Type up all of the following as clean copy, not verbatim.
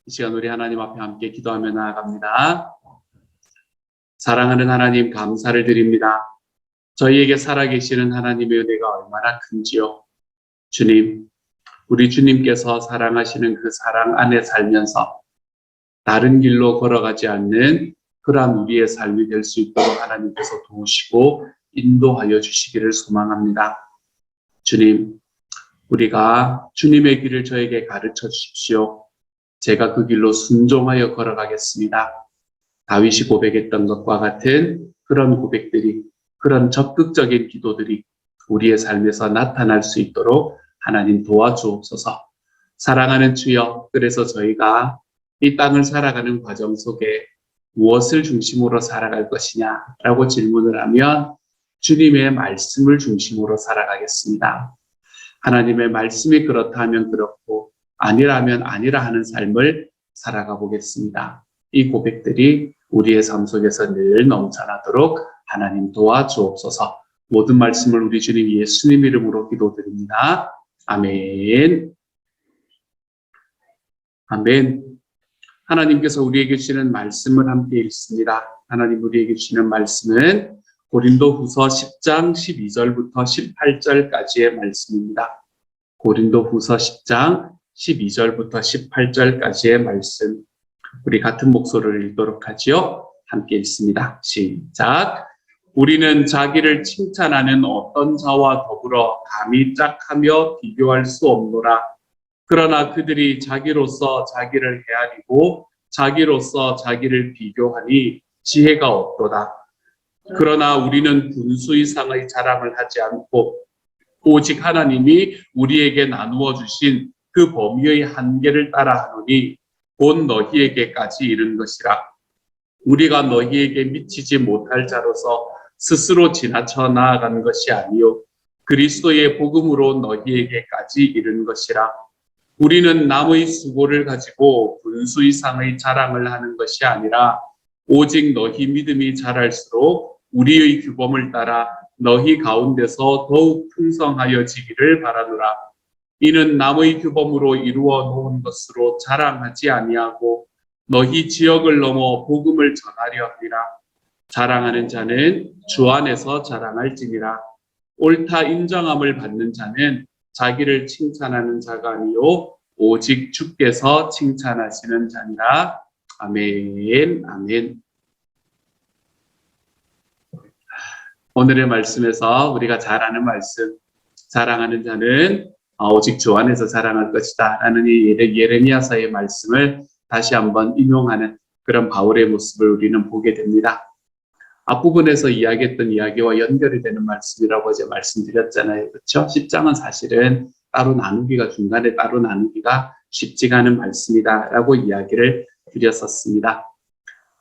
이 시간 우리 하나님 앞에 함께 기도하며 나아갑니다. 사랑하는 하나님, 감사를 드립니다. 저희에게 살아계시는 하나님의 은혜가 얼마나 큰지요. 주님, 우리 주님께서 사랑하시는 그 사랑 안에 살면서 다른 길로 걸어가지 않는 그러한 우리의 삶이 될 수 있도록 하나님께서 도우시고 인도하여 주시기를 소망합니다. 주님, 우리가 주님의 길을 저에게 가르쳐 주십시오. 제가 그 길로 순종하여 걸어가겠습니다. 다윗이 고백했던 것과 같은 그런 고백들이, 그런 적극적인 기도들이 우리의 삶에서 나타날 수 있도록 하나님 도와주옵소서. 사랑하는 주여, 그래서 저희가 이 땅을 살아가는 과정 속에 무엇을 중심으로 살아갈 것이냐라고 질문을 하면 주님의 말씀을 중심으로 살아가겠습니다. 하나님의 말씀이 그렇다면 그렇고 아니라면 아니라 하는 삶을 살아가 보겠습니다. 이 고백들이 우리의 삶 속에서 늘 넘쳐나도록 하나님 도와주옵소서. 모든 말씀을 우리 주님 예수님 이름으로 기도드립니다. 아멘. 아멘. 하나님께서 우리에게 주시는 말씀을 함께 읽습니다. 하나님 우리에게 주시는 말씀은 고린도후서 10장 12절부터 18절까지의 말씀입니다. 고린도후서 10장 12절부터 18절까지의 말씀. 우리 같은 목소리를 읽도록 하지요. 함께 읽습니다. 시작. 우리는 자기를 칭찬하는 어떤 자와 더불어 감히 짝하며 비교할 수 없노라. 그러나 그들이 자기로서 자기를 헤아리고 자기로서 자기를 비교하니 지혜가 없도다. 그러나 우리는 분수 이상의 자랑을 하지 않고 오직 하나님이 우리에게 나누어 주신 그 범위의 한계를 따라 하노니 곧 너희에게까지 이른 것이라. 우리가 너희에게 미치지 못할 자로서 스스로 지나쳐 나아간 것이 아니요 그리스도의 복음으로 너희에게까지 이른 것이라. 우리는 남의 수고를 가지고 분수 이상의 자랑을 하는 것이 아니라 오직 너희 믿음이 자랄수록 우리의 규범을 따라 너희 가운데서 더욱 풍성하여지기를 바라노라. 이는 남의 규범으로 이루어 놓은 것으로 자랑하지 아니하고 너희 지역을 넘어 복음을 전하려 하리라. 자랑하는 자는 주 안에서 자랑할지니라. 옳다 인정함을 받는 자는 자기를 칭찬하는 자가 아니요 오직 주께서 칭찬하시는 자니라. 아멘. 아멘. 오늘의 말씀에서 우리가 잘 아는 말씀, 자랑하는 자는 오직 주 안에서 자랑할 것이다 라는 이 예레미야서의 말씀을 다시 한번 인용하는 그런 바울의 모습을 우리는 보게 됩니다. 앞부분에서 이야기했던 이야기와 연결이 되는 말씀이라고 이제 말씀드렸잖아요. 그렇죠? 10장은 사실은 따로 나누기가, 중간에 따로 나누기가 쉽지가 않은 말씀이다 라고 이야기를 드렸었습니다.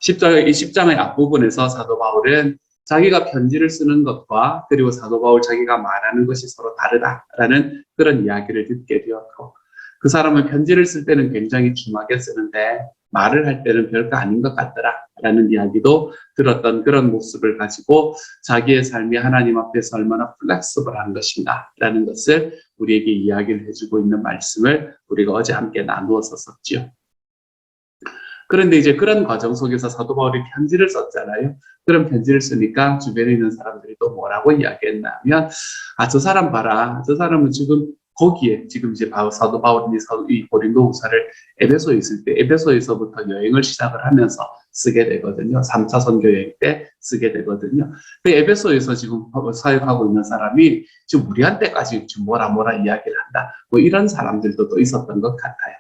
이 10장의 앞부분에서 사도 바울은 자기가 편지를 쓰는 것과 그리고 사도 바울 자기가 말하는 것이 서로 다르다라는 그런 이야기를 듣게 되었고, 그 사람은 편지를 쓸 때는 굉장히 중하게 쓰는데 말을 할 때는 별거 아닌 것 같더라라는 이야기도 들었던 그런 모습을 가지고 자기의 삶이 하나님 앞에서 얼마나 플렉서블한 것인가라는 것을 우리에게 이야기를 해주고 있는 말씀을 우리가 어제 함께 나누어서 썼지요. 그런데 이제 그런 과정 속에서 사도 바울이 편지를 썼잖아요. 그런 편지를 쓰니까 주변에 있는 사람들이 또 뭐라고 이야기했냐면, 저 사람 봐라. 저 사람은 지금 거기에 지금 이제 사도 바울이 이 고린도후서를 에베소에 있을 때 에베소에서부터 여행을 시작을 하면서 쓰게 되거든요. 3차 선교 여행 때 쓰게 되거든요. 그 에베소에서 지금 사역하고 있는 사람이 지금 우리한테까지 지금 뭐라 이야기를 한다. 뭐 이런 사람들도 또 있었던 것 같아요.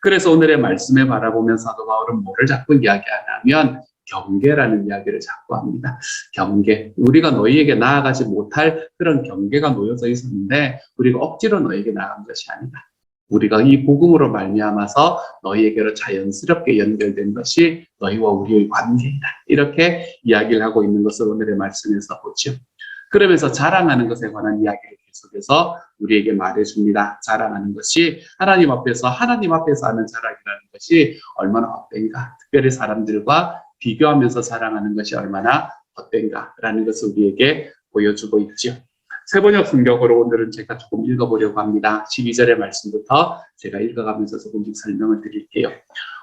그래서 오늘의 말씀에 바라보면 사도 바울은 뭐를 자꾸 이야기하냐면 경계라는 이야기를 자꾸 합니다. 경계. 우리가 너희에게 나아가지 못할 그런 경계가 놓여져 있었는데 우리가 억지로 너희에게 나아간 것이 아니다. 우리가 이 복음으로 말미암아서 너희에게로 자연스럽게 연결된 것이 너희와 우리의 관계이다. 이렇게 이야기를 하고 있는 것을 오늘의 말씀에서 보죠. 그러면서 자랑하는 것에 관한 이야기를 계속해서 우리에게 말해줍니다. 자랑하는 것이 하나님 앞에서 하는 자랑이라는 것이 얼마나 헛된가. 특별히 사람들과 비교하면서 자랑하는 것이 얼마나 헛된가라는 것을 우리에게 보여주고 있죠. 새번역 성경으로 오늘은 제가 조금 읽어보려고 합니다. 12절의 말씀부터 제가 읽어가면서 조금씩 설명을 드릴게요.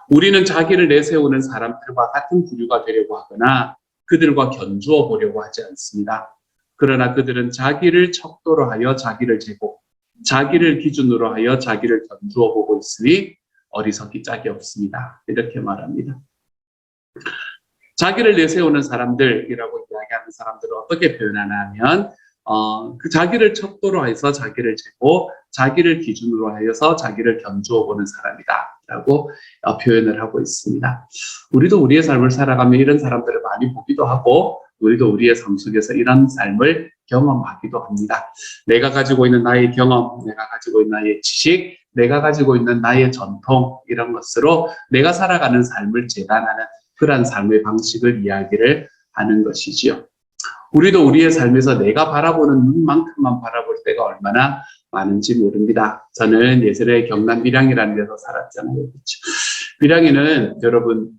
우리는 자기를 내세우는 사람들과 같은 부류가 되려고 하거나 그들과 견주어 보려고 하지 않습니다. 그러나 그들은 자기를 척도로 하여 자기를 재고 자기를 기준으로 하여 자기를 견주어 보고 있으니 어리석기 짝이 없습니다. 이렇게 말합니다. 자기를 내세우는 사람들이라고 이야기하는 사람들을 어떻게 표현하나 하면 그 자기를 척도로 해서 자기를 재고 자기를 기준으로 하여서 자기를 견주어 보는 사람이다 라고 표현을 하고 있습니다. 우리도 우리의 삶을 살아가며 이런 사람들을 많이 보기도 하고 우리도 우리의 삶 속에서 이런 삶을 경험하기도 합니다. 내가 가지고 있는 나의 경험, 내가 가지고 있는 나의 지식, 내가 가지고 있는 나의 전통 이런 것으로 내가 살아가는 삶을 재단하는 그러한 삶의 방식을 이야기를 하는 것이지요. 우리도 우리의 삶에서 내가 바라보는 눈만큼만 바라볼 때가 얼마나 많은지 모릅니다. 저는 예전에 경남 밀양이라는 데서 살았잖아요. 그렇죠? 밀양에는 여러분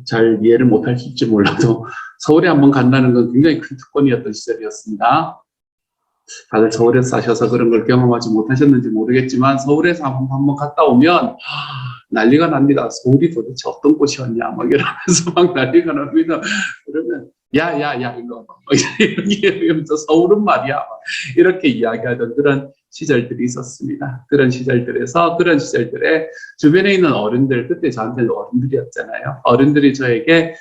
잘 이해를 못하실지 몰라도 서울에 한번 간다는 건 굉장히 큰 특권이었던 시절이었습니다. 다들 서울에서 사셔서 그런 걸 경험하지 못하셨는지 모르겠지만 서울에서 한번 갔다 오면 난리가 납니다. 서울이 도대체 어떤 곳이었냐 막 이러면서 막 난리가 납니다. 그러면 야야야 이거 이렇게 하면서 서울은 말이야 이렇게 이야기하던 그런 시절들이 있었습니다. 그런 시절들에 주변에 있는 어른들, 그때 저한테는 어른들이었잖아요. 어른들이 저에게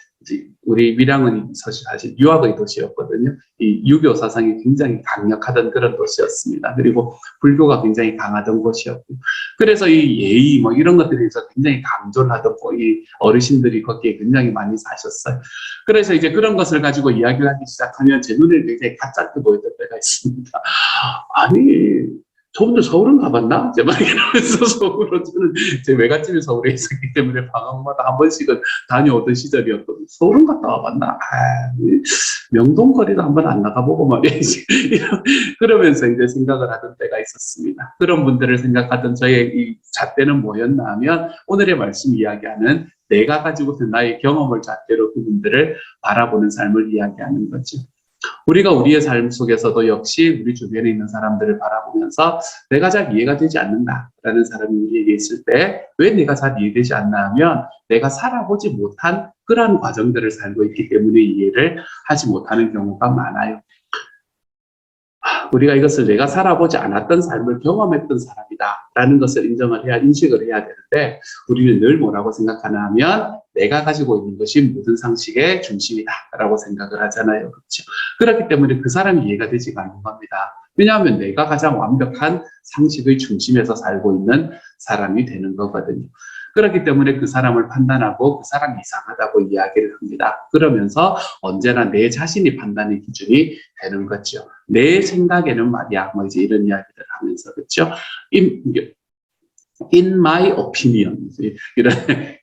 우리 밀양은 사실 유학의 도시였거든요. 이 유교 사상이 굉장히 강력하던 그런 도시였습니다. 그리고 불교가 굉장히 강하던 곳이었고, 그래서 이 예의 뭐 이런 것들에 대해서 굉장히 강조를 하던 이 어르신들이 거기에 굉장히 많이 사셨어요. 그래서 이제 그런 것을 가지고 이야기를 하기 시작하면 제 눈에 굉장히 가짜게 보였던 때가 있습니다. 아니 저분들 서울은 가봤나? 제가 이러면서 서울로 저는 제 외갓집이 서울에 있었기 때문에 방학마다 한 번씩은 다녀오던 시절이었거든요. 서울은 갔다 와봤나? 명동거리도 한번 안 나가보고 말이지. 그러면서 이제 생각을 하던 때가 있었습니다. 그런 분들을 생각하던 저의 이 잣대는 뭐였나 하면 오늘의 말씀 이야기하는 내가 가지고 있는 나의 경험을 잣대로 그분들을 바라보는 삶을 이야기하는 거죠. 우리가 우리의 삶 속에서도 역시 우리 주변에 있는 사람들을 바라보면서 내가 잘 이해가 되지 않는다라는 사람이 우리에게 있을 때 왜 내가 잘 이해되지 않나 하면 내가 살아보지 못한 그러한 과정들을 살고 있기 때문에 이해를 하지 못하는 경우가 많아요. 우리가 이것을 내가 살아보지 않았던 삶을 경험했던 사람이다라는 것을 인식을 해야 되는데 우리는 늘 뭐라고 생각하나 하면 내가 가지고 있는 것이 모든 상식의 중심이다라고 생각을 하잖아요. 그렇죠? 그렇기 때문에 그 사람이 이해가 되지가 않는 겁니다. 왜냐하면 내가 가장 완벽한 상식의 중심에서 살고 있는 사람이 되는 거거든요. 그렇기 때문에 그 사람을 판단하고 그 사람이 이상하다고 이야기를 합니다. 그러면서 언제나 내 자신이 판단의 기준이 되는 거죠. 내 생각에는 말이야, 뭐 이제 이런 이야기를 하면서 그렇죠. In my opinion, 이런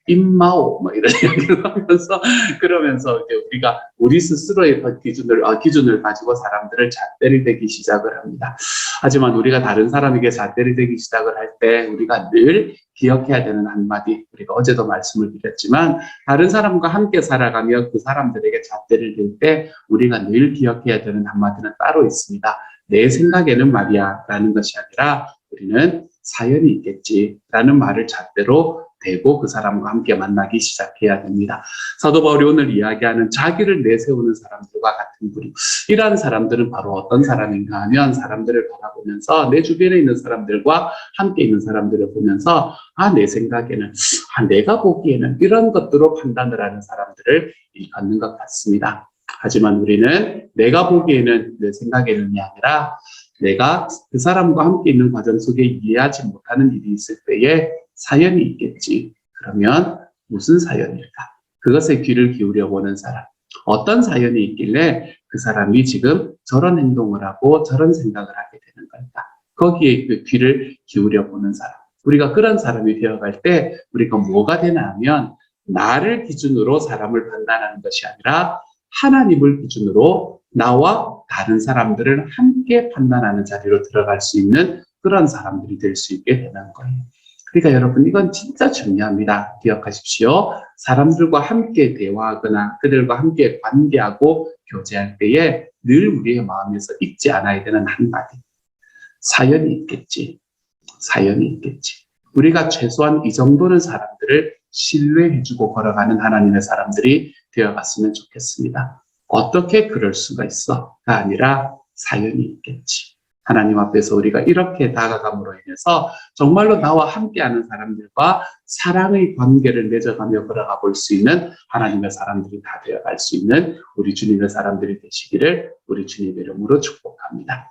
인마오 뭐 이런 이야기를 하면서 그러면서 이제 우리가 우리 스스로의 기준을 가지고 사람들을 잣대를 대기 시작을 합니다. 하지만 우리가 다른 사람에게 잣대를 대기 시작을 할 때 우리가 늘 기억해야 되는 한마디, 우리가 어제도 말씀을 드렸지만 다른 사람과 함께 살아가며 그 사람들에게 잣대를 댈 때 우리가 늘 기억해야 되는 한마디는 따로 있습니다. 내 생각에는 말이야 라는 것이 아니라 우리는 사연이 있겠지라는 말을 잣대로 대고 그 사람과 함께 만나기 시작해야 됩니다. 사도 바울이 오늘 이야기하는 자기를 내세우는 사람들과 같은 부류, 이러한 사람들은 바로 어떤 사람인가 하면 사람들을 바라보면서 내 주변에 있는 사람들과 함께 있는 사람들을 보면서 내 생각에는 내가 보기에는 이런 것들로 판단을 하는 사람들을 일컫는 것 같습니다. 하지만 우리는 내가 보기에는 내 생각에는이 아니라 내가 그 사람과 함께 있는 과정 속에 이해하지 못하는 일이 있을 때에 사연이 있겠지. 그러면 무슨 사연일까? 그것에 귀를 기울여 보는 사람. 어떤 사연이 있길래 그 사람이 지금 저런 행동을 하고 저런 생각을 하게 되는 걸까? 거기에 그 귀를 기울여 보는 사람. 우리가 그런 사람이 되어갈 때 우리가 뭐가 되나 하면 나를 기준으로 사람을 판단하는 것이 아니라 하나님을 기준으로 나와 다른 사람들을 함께 판단하는 자리로 들어갈 수 있는 그런 사람들이 될 수 있게 되는 거예요. 그러니까 여러분 이건 진짜 중요합니다. 기억하십시오. 사람들과 함께 대화하거나 그들과 함께 관계하고 교제할 때에 늘 우리의 마음에서 잊지 않아야 되는 한마디. 사연이 있겠지. 사연이 있겠지. 우리가 최소한 이 정도는 사람들을 신뢰해주고 걸어가는 하나님의 사람들이 되어갔으면 좋겠습니다. 어떻게 그럴 수가 있어가 아니라 사연이 있겠지. 하나님 앞에서 우리가 이렇게 다가감으로 인해서 정말로 나와 함께하는 사람들과 사랑의 관계를 맺어가며 걸어가 볼 수 있는 하나님의 사람들이 다 되어갈 수 있는 우리 주님의 사람들이 되시기를 우리 주님의 이름으로 축복합니다.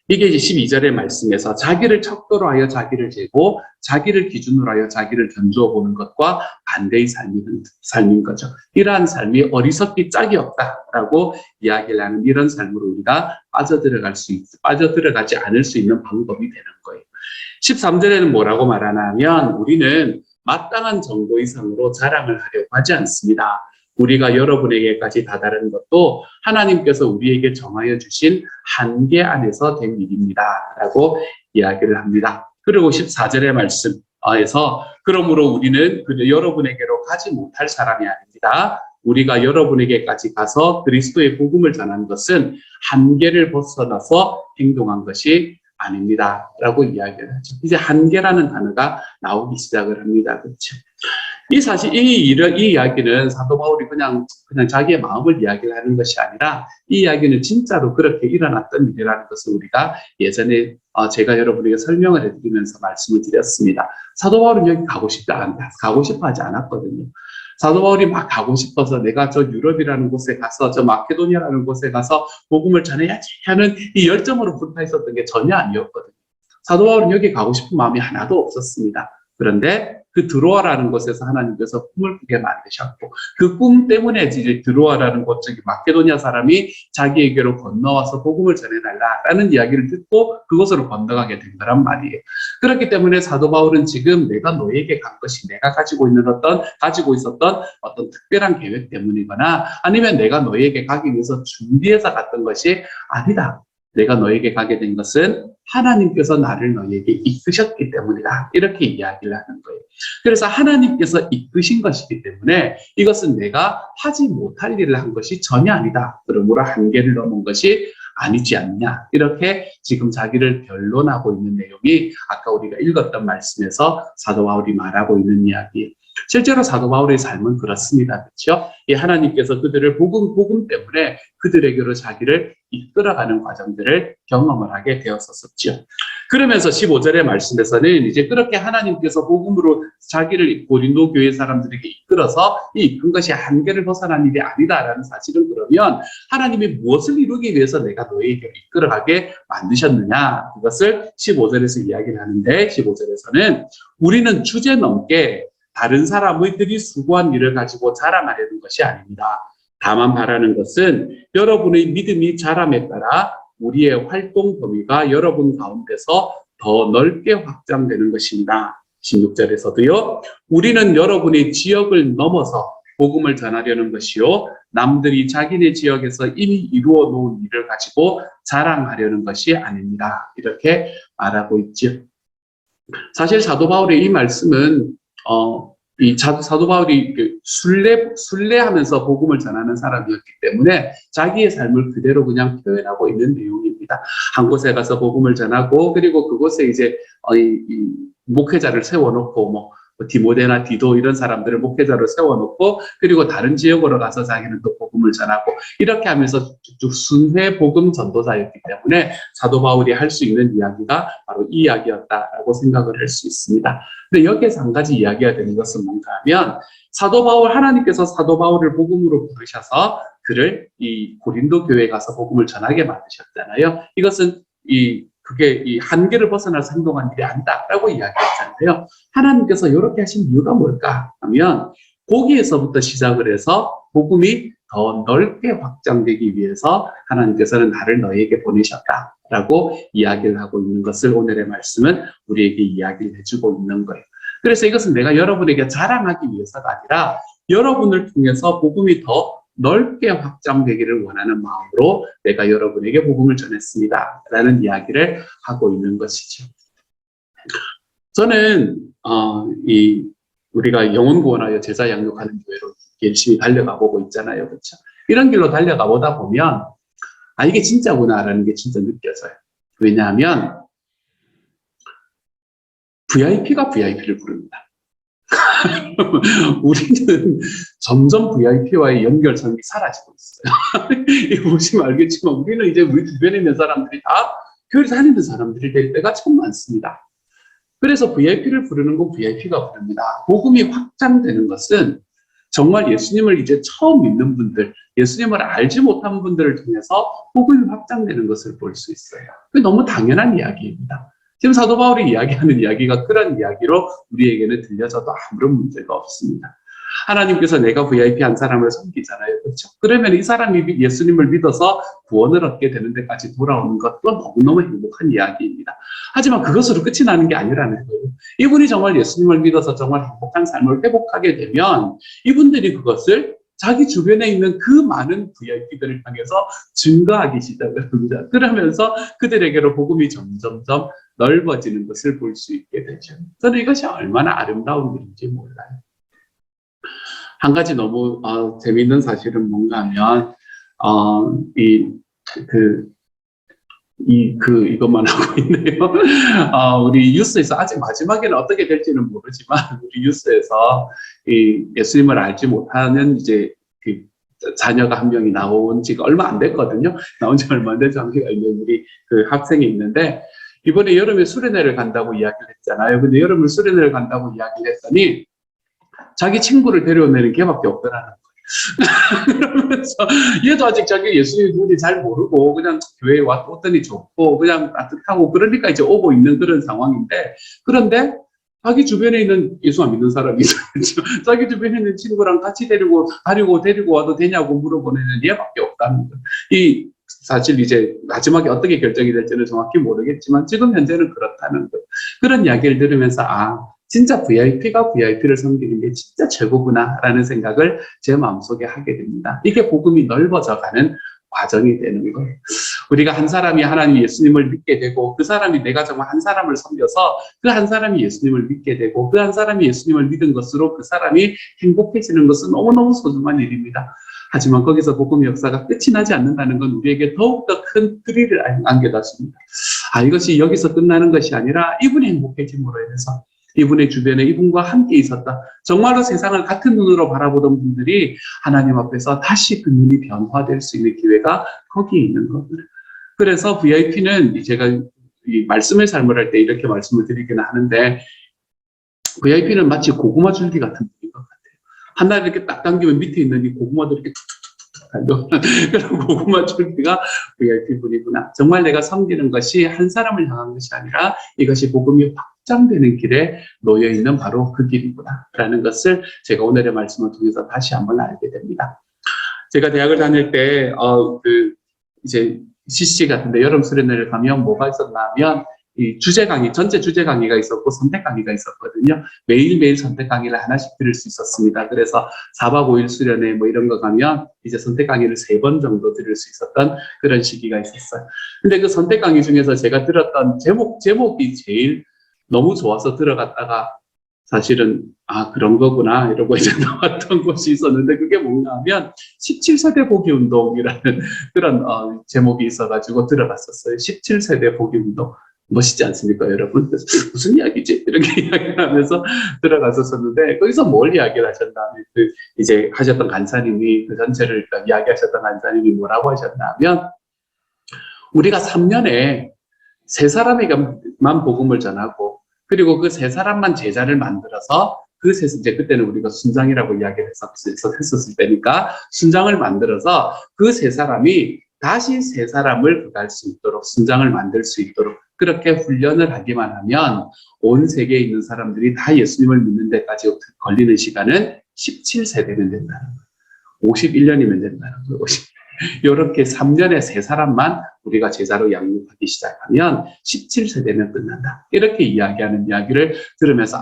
이게 이제 12절의 말씀에서 자기를 척도로 하여 자기를 재고 자기를 기준으로 하여 자기를 견주어 보는 것과 반대의 삶인 거죠. 이러한 삶이 어리석기 짝이 없다라고 이야기를 하는 이런 삶으로 우리가 빠져들어가지 않을 수 있는 방법이 되는 거예요. 13절에는 뭐라고 말하냐면 우리는 마땅한 정도 이상으로 자랑을 하려고 하지 않습니다. 우리가 여러분에게까지 다다른 것도 하나님께서 우리에게 정하여 주신 한계 안에서 된 일입니다. 라고 이야기를 합니다. 그리고 14절의 말씀에서 그러므로 우리는 여러분에게로 가지 못할 사람이 아닙니다. 우리가 여러분에게까지 가서 그리스도의 복음을 전한 것은 한계를 벗어나서 행동한 것이 아닙니다. 라고 이야기를 하죠. 이제 한계라는 단어가 나오기 시작을 합니다. 그렇죠? 이 이야기는 사도 바울이 그냥 자기의 마음을 이야기를 하는 것이 아니라 이 이야기는 진짜로 그렇게 일어났던 일이라는 것을 우리가 예전에 제가 여러분에게 설명을 해드리면서 말씀을 드렸습니다. 사도 바울은 여기 가고 싶어 하지 않았거든요. 사도 바울이 막 가고 싶어서 내가 저 유럽이라는 곳에 가서 저 마케도니아라는 곳에 가서 복음을 전해야지 하는 이 열정으로 불타 있었던 게 전혀 아니었거든요. 사도 바울은 여기 가고 싶은 마음이 하나도 없었습니다. 그런데 그 드로아라는 곳에서 하나님께서 꿈을 꾸게 만드셨고 그 꿈 때문에 이제 드로아라는 곳 저기 마케도니아 사람이 자기에게로 건너와서 복음을 전해달라라는 이야기를 듣고 그곳으로 건너가게 된 거란 말이에요. 그렇기 때문에 사도 바울은 지금 내가 너에게 간 것이 내가 가지고 있었던 어떤 특별한 계획 때문이거나 아니면 내가 너에게 가기 위해서 준비해서 갔던 것이 아니다. 내가 너에게 가게 된 것은 하나님께서 나를 너에게 이끄셨기 때문이다. 이렇게 이야기를 하는 거예요. 그래서 하나님께서 이끄신 것이기 때문에 이것은 내가 하지 못할 일을 한 것이 전혀 아니다. 그러므로 한계를 넘은 것이 아니지 않냐. 이렇게 지금 자기를 변론하고 있는 내용이 아까 우리가 읽었던 말씀에서 사도 바울이 말하고 있는 이야기예요. 실제로 사도 바울의 삶은 그렇습니다. 그렇죠? 이 하나님께서 그들을 복음 때문에 그들에게로 자기를 이끌어가는 과정들을 경험을 하게 되었었죠. 그러면서 15절의 말씀에서는 이제 그렇게 하나님께서 복음으로 자기를 고린도 교회 사람들에게 이끌어서 이 이끈 것이 한계를 벗어난 일이 아니다라는 사실은 그러면 하나님이 무엇을 이루기 위해서 내가 너에게 이끌어가게 만드셨느냐. 그것을 15절에서 이야기를 하는데 15절에서는 우리는 주제넘게 다른 사람들이 수고한 일을 가지고 자랑하려는 것이 아닙니다. 다만 바라는 것은 여러분의 믿음이 자람에 따라 우리의 활동 범위가 여러분 가운데서 더 넓게 확장되는 것입니다. 16절에서도요. 우리는 여러분의 지역을 넘어서 복음을 전하려는 것이요. 남들이 자기네 지역에서 이미 이루어 놓은 일을 가지고 자랑하려는 것이 아닙니다. 이렇게 말하고 있죠. 사실 사도 바울의 이 말씀은 사도 바울이 순례하면서 복음을 전하는 사람이었기 때문에 자기의 삶을 그대로 그냥 표현하고 있는 내용입니다. 한 곳에 가서 복음을 전하고 그리고 그곳에 이제 이 목회자를 세워놓고 디모데나 디도 이런 사람들을 목회자로 세워놓고 그리고 다른 지역으로 가서 자기는 또 복음을 전하고 이렇게 하면서 쭉 순회 복음 전도자였기 때문에 사도 바울이 할 수 있는 이야기가 바로 이 이야기였다라고 생각을 할 수 있습니다. 근데 여기에서 한 가지 이야기가 되는 것은 뭔가 하면 하나님께서 사도 바울을 복음으로 부르셔서 그를 이 고린도 교회에 가서 복음을 전하게 만드셨잖아요. 이것은 그게 이 한계를 벗어나서 행동한 일이 아니다라고 이야기했잖아요. 하나님께서 이렇게 하신 이유가 뭘까 하면 거기에서부터 시작을 해서 복음이 더 넓게 확장되기 위해서 하나님께서는 나를 너에게 보내셨다라고 이야기를 하고 있는 것을 오늘의 말씀은 우리에게 이야기를 해주고 있는 거예요. 그래서 이것은 내가 여러분에게 자랑하기 위해서가 아니라 여러분을 통해서 복음이 더 넓게 확장되기를 원하는 마음으로 내가 여러분에게 복음을 전했습니다. 라는 이야기를 하고 있는 것이죠. 저는 우리가 영혼 구원하여 제자 양육하는 교회로 열심히 달려가 보고 있잖아요. 그렇죠? 이런 길로 달려가 보다 보면 아, 이게 진짜구나라는 게 진짜 느껴져요. 왜냐하면 VIP가 VIP를 부릅니다. 우리는 점점 VIP와의 연결성이 사라지고 있어요. 이거 보시면 알겠지만 우리는 이제 우리 주변에 있는 사람들이 다 교회 다니는 사람들이 될 때가 참 많습니다. 그래서 VIP를 부르는 건 VIP가 부릅니다. 복음이 확장되는 것은 정말 예수님을 이제 처음 믿는 분들, 예수님을 알지 못한 분들을 통해서 복음이 확장되는 것을 볼 수 있어요. 그게 너무 당연한 이야기입니다. 지금 사도 바울이 이야기하는 이야기가 그런 이야기로 우리에게는 들려져도 아무런 문제가 없습니다. 하나님께서 내가 VIP 한 사람을 섬기잖아요. 그렇죠? 그러면 이 사람이 예수님을 믿어서 구원을 얻게 되는 데까지 돌아오는 것도 너무너무 행복한 이야기입니다. 하지만 그것으로 끝이 나는 게 아니라는 거예요. 이분이 정말 예수님을 믿어서 정말 행복한 삶을 회복하게 되면 이분들이 그것을 자기 주변에 있는 그 많은 VIP들을 향해서 증거하기 시작을 합니다. 그러면서 그들에게로 복음이 점점점 넓어지는 것을 볼 수 있게 되죠. 저는 이것이 얼마나 아름다운 일인지 몰라요. 한 가지 너무 재미있는 사실은 뭔가 하면 이것만 하고 있네요. 우리 뉴스에서 아직 마지막에는 어떻게 될지는 모르지만 우리 뉴스에서 이 예수님을 알지 못하는 이제 그 자녀가 한 명이 나온 지가 얼마 안 됐거든요. 나온 지 얼마 안 된 자녀가 있는 우리 그 학생이 있는데 이번에 여름에 수련회를 간다고 이야기를 했잖아요. 근데 여름을 수련회를 간다고 이야기를 했더니 자기 친구를 데려오는 걔밖에 없더라는 거예요. 그러면서 얘도 아직 자기 예수님 누군지 잘 모르고 그냥 교회에 왔더니 좋고 그냥 따뜻하고 그러니까 이제 오고 있는 그런 상황인데 그런데 자기 주변에 있는 예수 안 믿는 사람이 있어요. 자기 주변에 있는 친구랑 같이 데리고 와도 되냐고 물어보는 얘밖에 없다는 거예요. 이 사실 이제 마지막에 어떻게 결정이 될지는 정확히 모르겠지만 지금 현재는 그렇다는 거예요. 그런 이야기를 들으면서 진짜 VIP가 VIP를 섬기는 게 진짜 최고구나라는 생각을 제 마음속에 하게 됩니다. 이게 복음이 넓어져가는 과정이 되는 거예요. 우리가 한 사람이 하나님 예수님을 믿게 되고 그 사람이 내가 정말 한 사람을 섬겨서 그 한 사람이 예수님을 믿게 되고 그 한 사람이 예수님을 믿은 것으로 그 사람이 행복해지는 것은 너무너무 소중한 일입니다. 하지만 거기서 복음의 역사가 끝이 나지 않는다는 건 우리에게 더욱더 큰 의리를 안겨다 줍니다. 이것이 여기서 끝나는 것이 아니라 이분이 행복해짐으로 인해서 이분의 주변에 이분과 함께 있었다. 정말로 세상을 같은 눈으로 바라보던 분들이 하나님 앞에서 다시 그 눈이 변화될 수 있는 기회가 거기에 있는 겁니다. 그래서 VIP는 제가 이 말씀의 삶을 할 때 이렇게 말씀을 드리기는 하는데 VIP는 마치 고구마 줄기 같은 분인 것 같아요. 하나 이렇게 딱 당기면 밑에 있는 이 고구마도 이렇게 툭툭툭 달려. 그런 고구마 줄기가 VIP 분이구나. 정말 내가 섬기는 것이 한 사람을 향한 것이 아니라 이것이 복음이 확장되는 길에 놓여 있는 바로 그 길이구나 라는 것을 제가 오늘의 말씀을 통해서 다시 한번 알게 됩니다. 제가 대학을 다닐 때 이제 CC 같은데 여름 수련회를 가면 뭐가 있었나 하면 이 주제 강의, 전체 주제 강의가 있었고 선택 강의가 있었거든요. 매일매일 선택 강의를 하나씩 들을 수 있었습니다. 그래서 4박 5일 수련회 뭐 이런 거 가면 이제 선택 강의를 3번 정도 들을 수 있었던 그런 시기가 있었어요. 근데 그 선택 강의 중에서 제가 들었던 제목이 제일 너무 좋아서 들어갔다가 사실은 그런 거구나 이러고 이제 나왔던 곳이 있었는데 그게 뭔가 하면 17세대 보기운동이라는 그런 제목이 있어가지고 들어갔었어요. 17세대 보기운동. 멋있지 않습니까, 여러분? 무슨 이야기지? 이렇게 이야기를 하면서 들어갔었는데, 거기서 뭘 이야기를 하셨나 하면, 이제 하셨던 간사님이, 그 전체를 이야기하셨던 간사님이 뭐라고 하셨나 하면, 우리가 3년에 3사람에게만 복음을 전하고, 그리고 그 3사람만 제자를 만들어서, 이제 그때는 우리가 순장이라고 이야기를 했었을 때니까, 순장을 만들어서 그 3사람이 다시 3사람을 구할 수 있도록, 순장을 만들 수 있도록, 그렇게 훈련을 하기만 하면 온 세계에 있는 사람들이 다 예수님을 믿는 데까지 걸리는 시간은 17세대면 된다는 거예요. 51년이면 된다는 거예요. 이렇게 3년에 3사람만 우리가 제자로 양육하기 시작하면 17세대면 끝난다. 이렇게 이야기하는 이야기를 들으면서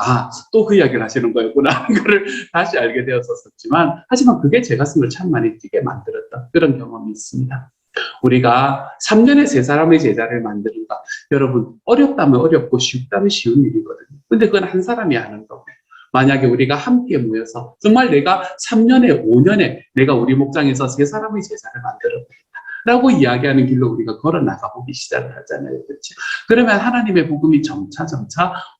또 그 이야기를 하시는 거였구나 하는 거를 다시 알게 되었었지만 하지만 그게 제 가슴을 참 많이 뛰게 만들었던 그런 경험이 있습니다. 우리가 3년에 3사람의 제자를 만드는가. 여러분, 어렵다면 어렵고 쉽다면 쉬운 일이거든요. 근데 그건 한 사람이 하는 거고. 만약에 우리가 함께 모여서 정말 내가 3년에 5년에 내가 우리 목장에서 3사람의 제자를 만들어보겠다. 라고 이야기하는 길로 우리가 걸어 나가보기 시작을 하잖아요. 그렇죠? 그러면 하나님의 복음이 점차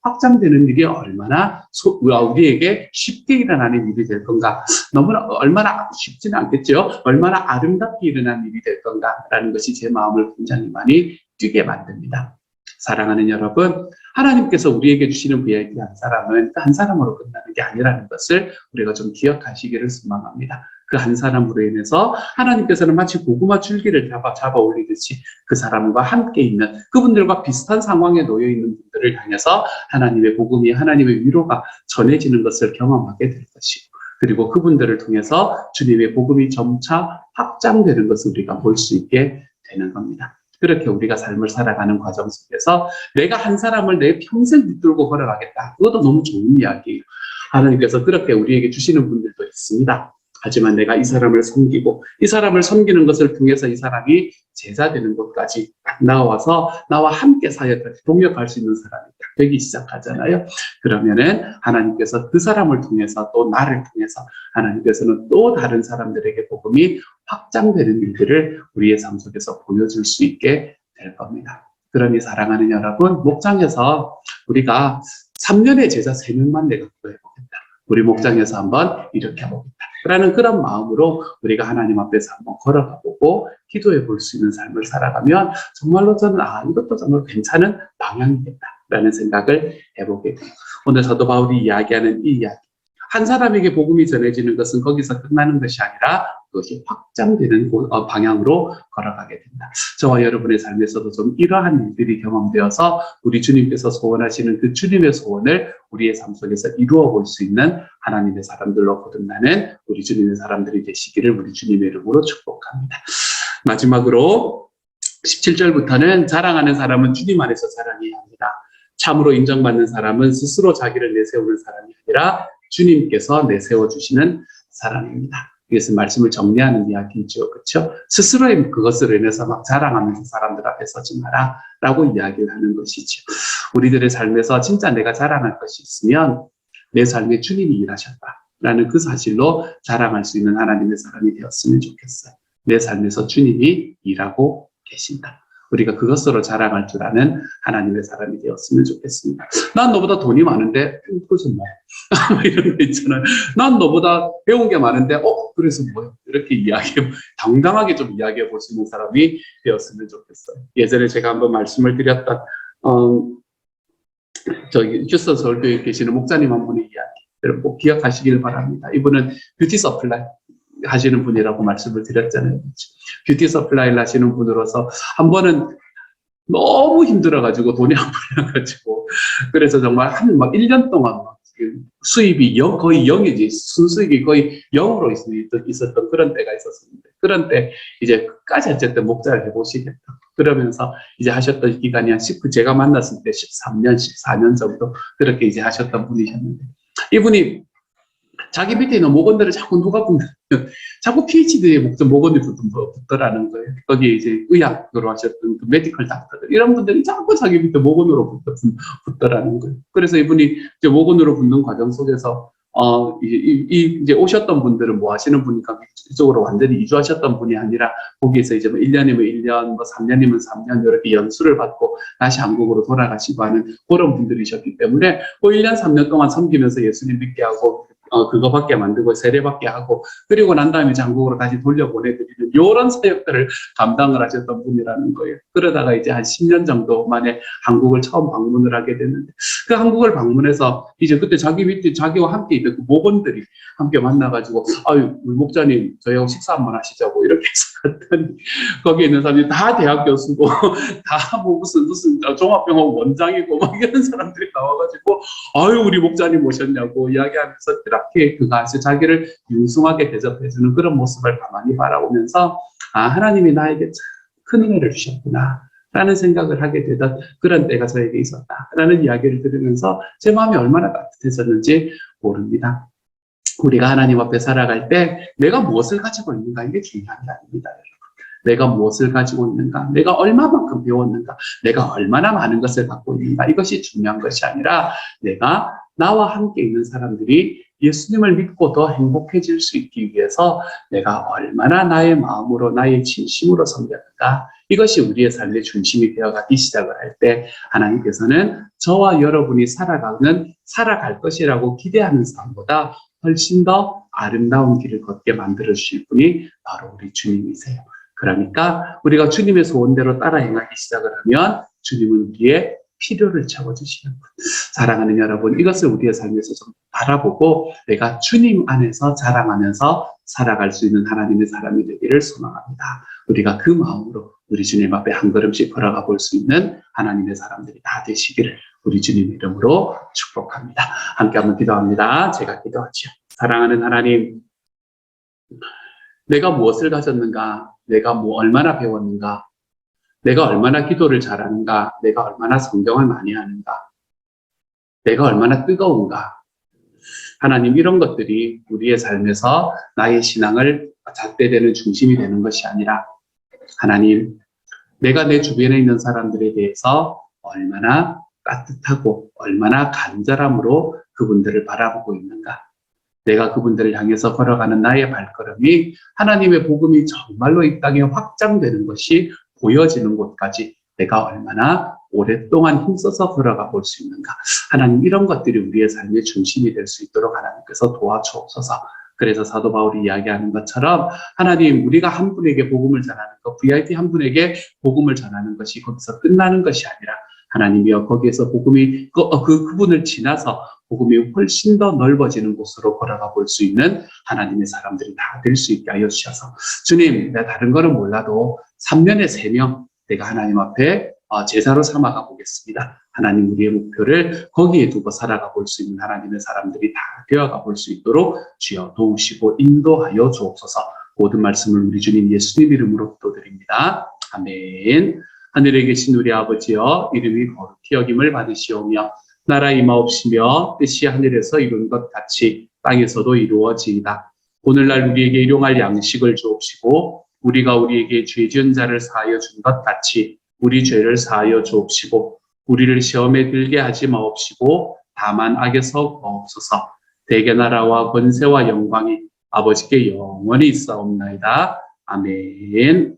확장되는 일이 얼마나 우리에게 쉽게 일어나는 일이 될 건가? 너무나 얼마나 쉽지는 않겠죠. 얼마나 아름답게 일어나는 일이 될 건가라는 것이 제 마음을 굉장히 많이 뛰게 만듭니다. 사랑하는 여러분, 하나님께서 우리에게 주시는 VIP 한 사람은 한 사람으로 끝나는 게 아니라는 것을 우리가 좀 기억하시기를 소망합니다. 그 한 사람으로 인해서 하나님께서는 마치 고구마 줄기를 잡아 올리듯이 그 사람과 함께 있는, 그분들과 비슷한 상황에 놓여 있는 분들을 향해서 하나님의 복음이, 하나님의 위로가 전해지는 것을 경험하게 될 것이고, 그리고 그분들을 통해서 주님의 복음이 점차 확장되는 것을 우리가 볼 수 있게 되는 겁니다. 그렇게 우리가 삶을 살아가는 과정 속에서 내가 한 사람을 내 평생 붙들고 걸어가겠다. 그것도 너무 좋은 이야기예요. 하나님께서 그렇게 우리에게 주시는 분들도 있습니다. 하지만 내가 이 사람을 섬기고 이 사람을 섬기는 것을 통해서 이 사람이 제자 되는 것까지 나와서 나와 함께 사역할, 동역할 수 있는 사람이 되기 시작하잖아요. 그러면은 하나님께서 그 사람을 통해서, 또 나를 통해서 하나님께서는 또 다른 사람들에게 복음이 확장되는 일들을 우리의 삶 속에서 보여줄 수 있게 될 겁니다. 그러니 사랑하는 여러분, 목장에서 우리가 3년의 제자 3명만 내가 구해보겠다. 우리 목장에서 한번 이렇게 해보겠다. 라는 그런 마음으로 우리가 하나님 앞에서 한번 걸어가 보고 기도해 볼 수 있는 삶을 살아가면 정말로 저는 이것도 정말 괜찮은 방향이겠다라는 생각을 해보게 돼요. 오늘 사도 바울이 이야기하는 이 이야기, 한 사람에게 복음이 전해지는 것은 거기서 끝나는 것이 아니라 그것이 확장되는 방향으로 걸어가게 된다. 저와 여러분의 삶에서도 좀 이러한 일들이 경험되어서 우리 주님께서 소원하시는 그 주님의 소원을 우리의 삶 속에서 이루어 볼 수 있는 하나님의 사람들로 거듭나는 우리 주님의 사람들이 되시기를 우리 주님의 이름으로 축복합니다. 마지막으로 17절부터는 자랑하는 사람은 주님 안에서 자랑해야 합니다. 참으로 인정받는 사람은 스스로 자기를 내세우는 사람이 아니라 주님께서 내세워주시는 사람입니다. 이것은 말씀을 정리하는 이야기죠. 그렇죠? 스스로의 그것으로 인해서 막 자랑하면서 사람들 앞에 서지 마라 라고 이야기를 하는 것이죠. 우리들의 삶에서 진짜 내가 자랑할 것이 있으면 내 삶에 주님이 일하셨다라는 그 사실로 자랑할 수 있는 하나님의 사람이 되었으면 좋겠어요. 내 삶에서 주님이 일하고 계신다. 우리가 그것으로 자랑할 줄 아는 하나님의 사람이 되었으면 좋겠습니다. 난 너보다 돈이 많은데 그것은 뭐 이런 거 있잖아요. 난 너보다 배운 게 많은데 그래서 뭐야? 이렇게 당당하게 좀 이야기해 볼 수 있는 사람이 되었으면 좋겠어요. 예전에 제가 한번 말씀을 드렸던 저기 휴스턴 서울교회에 계시는 목사님 한 분의 이야기, 여러분 꼭 기억하시길 바랍니다. 이분은 뷰티 서플라이 하시는 분이라고 말씀을 드렸잖아요. 뷰티 서플라이를 하시는 분으로서 한 번은 너무 힘들어가지고 돈이 안 벌려가지고, 그래서 정말 한 1년 동안 수입이 거의 0이지, 순수익이 거의 0으로 있었던 그런 때가 있었습니다. 그런 때 이제 끝까지 어쨌든 목자를 해보시겠다 그러면서 이제 하셨던 기간이 제가 만났을 때 13년, 14년 정도 그렇게 이제 하셨던 분이셨는데, 이분이 자기 밑에 있는 목원들을 자꾸 누가 붙는, 자꾸 PhD에 목원이 붙더라는 거예요. 거기에 이제 의학으로 하셨던 그 메디컬 닥터들, 이런 분들이 자꾸 자기 밑에 목원으로 붙더라는 거예요. 그래서 이분이 이제 목원으로 붙는 과정 속에서, 이제 오셨던 분들은 뭐 하시는 분이니까 이쪽으로 완전히 이주하셨던 분이 아니라, 거기에서 이제 1년이면 1년, 3년이면 3년, 이렇게 연수를 받고 다시 한국으로 돌아가시고 하는 그런 분들이셨기 때문에, 1년, 3년 동안 섬기면서 예수님 믿게 하고, 그거밖에 만들고 세례받게 하고, 그리고 난 다음에 한국으로 다시 돌려보내드리는 이런 사역들을 감당을 하셨던 분이라는 거예요. 그러다가 이제 한 10년 정도 만에 한국을 처음 방문을 하게 됐는데, 그 한국을 방문해서 이제 그때 자기 밑에 자기와 함께 있던 그 목원들이 함께 만나가지고, 우리 목자님 저희하고 식사 한번 하시자고 이렇게 해서 갔더니, 거기에 있는 사람들이 다 대학 교수고 다 뭐 무슨 종합병원 원장이고 막 이런 사람들이 나와가지고, 우리 목자님 오셨냐고 이야기하면서 이렇게 그가 자기를 융숭하게 대접해주는 그런 모습을 가만히 바라보면서, 하나님이 나에게 큰 은혜를 주셨구나 라는 생각을 하게 되던 그런 때가 저에게 있었다라는 이야기를 들으면서 제 마음이 얼마나 따뜻해졌는지 모릅니다. 우리가 하나님 앞에 살아갈 때 내가 무엇을 가지고 있는가, 이게 중요한 게 아닙니다. 내가 무엇을 가지고 있는가, 내가 얼마만큼 배웠는가, 내가 얼마나 많은 것을 갖고 있는가, 이것이 중요한 것이 아니라 나와 함께 있는 사람들이 예수님을 믿고 더 행복해질 수 있기 위해서 내가 얼마나 나의 마음으로 나의 진심으로 섬겼는가, 이것이 우리의 삶의 중심이 되어가기 시작을 할 때 하나님께서는 저와 여러분이 살아갈 것이라고 기대하는 삶보다 훨씬 더 아름다운 길을 걷게 만들어 주실 분이 바로 우리 주님이세요. 그러니까 우리가 주님의 소원대로 따라 행하기 시작을 하면 주님은 우리의 필요를 채워주시는 분. 사랑하는 여러분, 이것을 우리의 삶에서 좀 바라보고 내가 주님 안에서 자랑하면서 살아갈 수 있는 하나님의 사람이 되기를 소망합니다. 우리가 그 마음으로 우리 주님 앞에 한 걸음씩 걸어가 볼 수 있는 하나님의 사람들이 다 되시기를 우리 주님 이름으로 축복합니다. 함께 한번 기도합니다. 제가 기도하지요. 사랑하는 하나님, 내가 무엇을 가졌는가? 내가 얼마나 배웠는가? 내가 얼마나 기도를 잘하는가? 내가 얼마나 성경을 많이 하는가? 내가 얼마나 뜨거운가? 하나님, 이런 것들이 우리의 삶에서 나의 신앙을 잣대되는 중심이 되는 것이 아니라, 하나님, 내가 내 주변에 있는 사람들에 대해서 얼마나 따뜻하고 얼마나 간절함으로 그분들을 바라보고 있는가? 내가 그분들을 향해서 걸어가는 나의 발걸음이 하나님의 복음이 정말로 이 땅에 확장되는 것이 보여지는 곳까지 내가 얼마나 오랫동안 힘써서 걸어가 볼 수 있는가. 하나님, 이런 것들이 우리의 삶의 중심이 될 수 있도록 하나님께서 도와주옵소서. 그래서 사도 바울이 이야기하는 것처럼 하나님, 우리가 한 분에게 복음을 전하는 것, VIP 한 분에게 복음을 전하는 것이 거기서 끝나는 것이 아니라 하나님이여, 거기에서 복음이 그분을 지나서 복음이 훨씬 더 넓어지는 곳으로 걸어가 볼 수 있는 하나님의 사람들이 다 될 수 있게 하여 주셔서, 주님, 내가 다른 거는 몰라도 3년에 3명 내가 하나님 앞에 제사로 삼아가 보겠습니다. 하나님, 우리의 목표를 거기에 두고 살아가 볼 수 있는 하나님의 사람들이 다 되어가 볼 수 있도록 주여 도우시고 인도하여 주옵소서. 모든 말씀을 우리 주님 예수님 이름으로 기도드립니다. 아멘. 하늘에 계신 우리 아버지여, 이름이 거룩히 여김을 받으시오며 나라 임하옵시며 뜻이 하늘에서 이룬 것 같이 땅에서도 이루어지이다. 오늘날 우리에게 일용할 양식을 주옵시고 우리가 우리에게 죄 지은 자를 사하여 준 것 같이 우리 죄를 사하여 주옵시고 우리를 시험에 들게 하지 마옵시고 다만 악에서 구하옵소서. 대개 나라와 권세와 영광이 아버지께 영원히 있사옵나이다. 아멘.